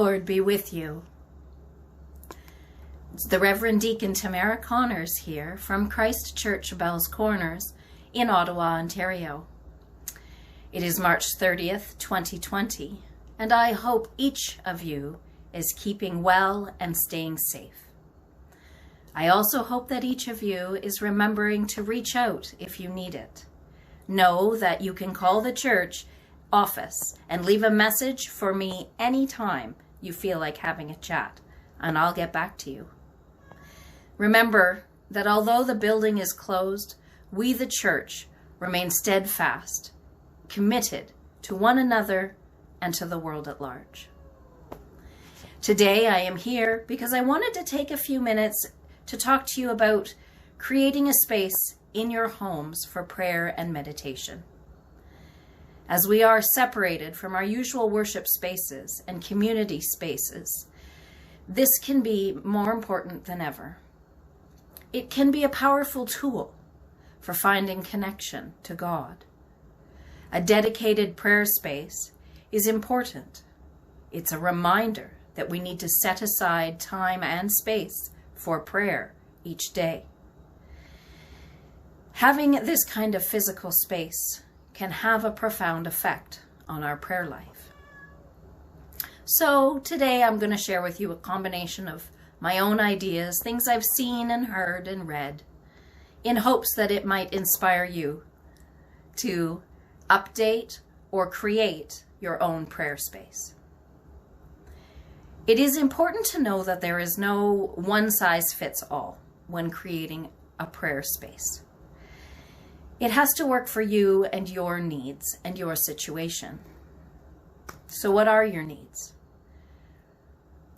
Lord be with you. It's the Reverend Deacon Tamara here from Christ Church Bells Corners in Ottawa, Ontario. It is March 30th, 2020, and I hope each of you is keeping well and staying safe. I also hope that each of you is remembering to reach out if you need it. Know that you can call the church office and leave a message for me anytime you feel like having a chat, and I'll get back to you. Remember that although the building is closed, we, the church, remain steadfast, committed to one another and to the world at large. Today I am here because I wanted to take a few minutes to talk to you about creating a space in your homes for prayer and meditation. As we are separated from our usual worship spaces and community spaces, this can be more important than ever. It can be a powerful tool for finding connection to God. A dedicated prayer space is important. It's a reminder that we need to set aside time and space for prayer each day. Having this kind of physical space can have a profound effect on our prayer life. So today I'm going to share with you a combination of my own ideas, things I've seen and heard and read, in hopes that it might inspire you to update or create your own prayer space. It is important to know that there is no one-size-fits-all when creating a prayer space. It has to work for you and your needs and your situation. So what are your needs?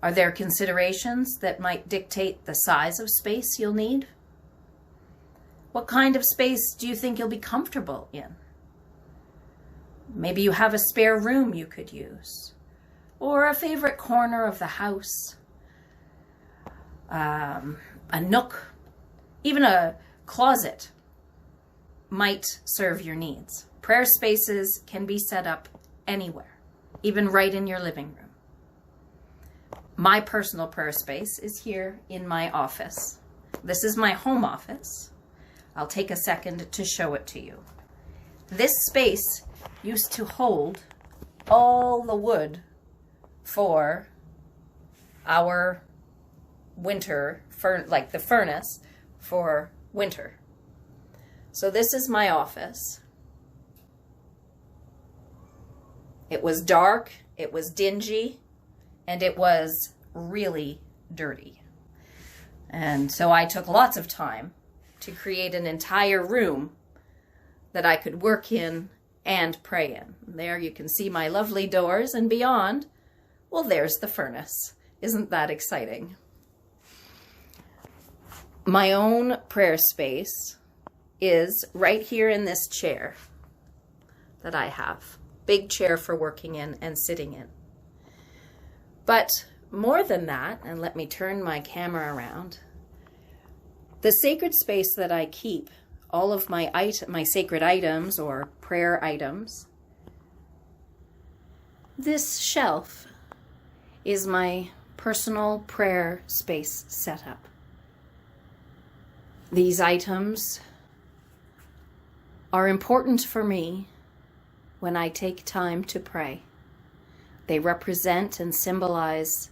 Are there considerations that might dictate the size of space you'll need? What kind of space do you think you'll be comfortable in? Maybe you have a spare room you could use, or a favorite corner of the house, a nook, even a closet might serve your needs. Prayer spaces can be set up anywhere, even right in your living room. My personal prayer space is here in my office. This is my home office. I'll take a second to show it to you. This space used to hold all the wood for our winter, like the furnace for winter. So this is my office. It was dark, it was dingy, and it was really dirty. And so I took lots of time to create an entire room that I could work in and pray in. There you can see my lovely doors, and beyond, well, there's the furnace. Isn't that exciting? My own prayer space is right here in this chair that I have. Big chair for working in and sitting in. But more than that, and let me turn my camera around, the sacred space that I keep all of my sacred items or prayer items, this shelf is my personal prayer space setup. These items are important for me when I take time to pray. They represent and symbolize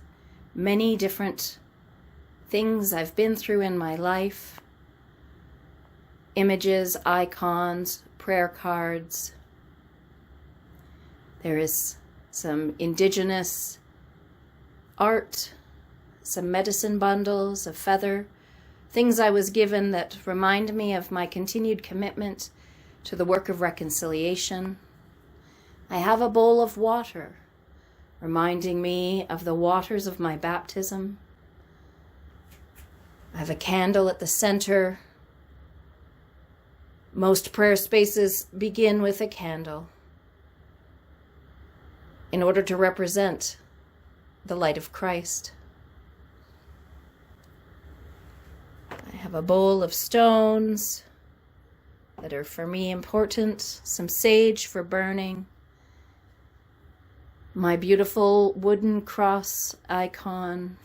many different things I've been through in my life, images, icons, prayer cards. There is some indigenous art, some medicine bundles, a feather, things I was given that remind me of my continued commitment to the work of reconciliation. I have a bowl of water, reminding me of the waters of my baptism. I have a candle at the center. Most prayer spaces begin with a candle in order to represent the light of Christ. I have a bowl of stones that are for me important, some sage for burning, my beautiful wooden cross icon.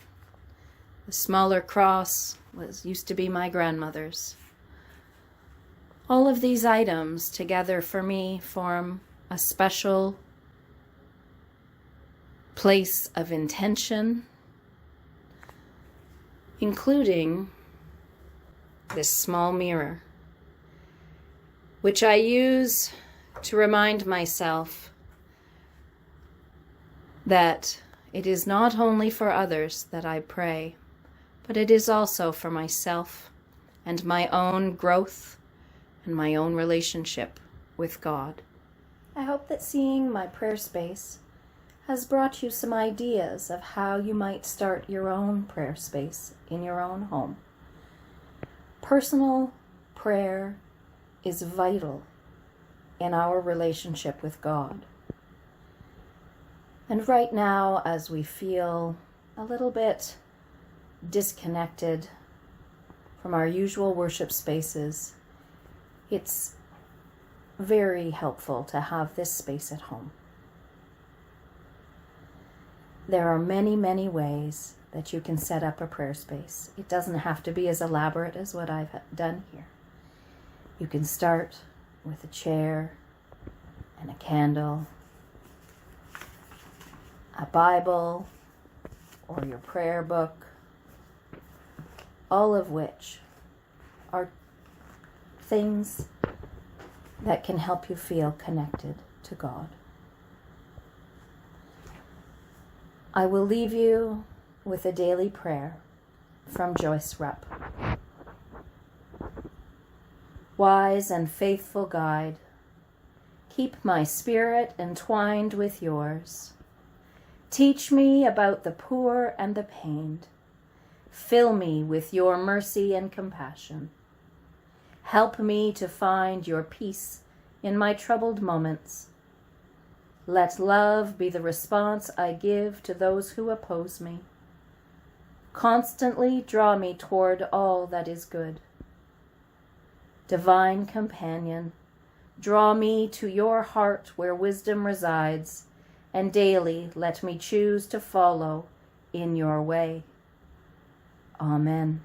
The smaller cross used to be my grandmother's. All of these items together for me form a special place of intention, including this small mirror, which I use to remind myself that it is not only for others that I pray, but it is also for myself and my own growth and my own relationship with God. I hope that seeing my prayer space has brought you some ideas of how you might start your own prayer space in your own home. Personal prayer is vital in our relationship with God. And right now, as we feel a little bit disconnected from our usual worship spaces, it's very helpful to have this space at home. There are many, many ways that you can set up a prayer space. It doesn't have to be as elaborate as what I've done here. You can start with a chair and a candle, a Bible, or your prayer book, all of which are things that can help you feel connected to God. I will leave you with a daily prayer from Joyce Rupp. Wise and faithful guide, keep my spirit entwined with yours. Teach me about the poor and the pained. Fill me with your mercy and compassion. Help me to find your peace in my troubled moments. Let love be the response I give to those who oppose me. Constantly draw me toward all that is good. Divine companion, draw me to your heart where wisdom resides, and daily let me choose to follow in your way. Amen.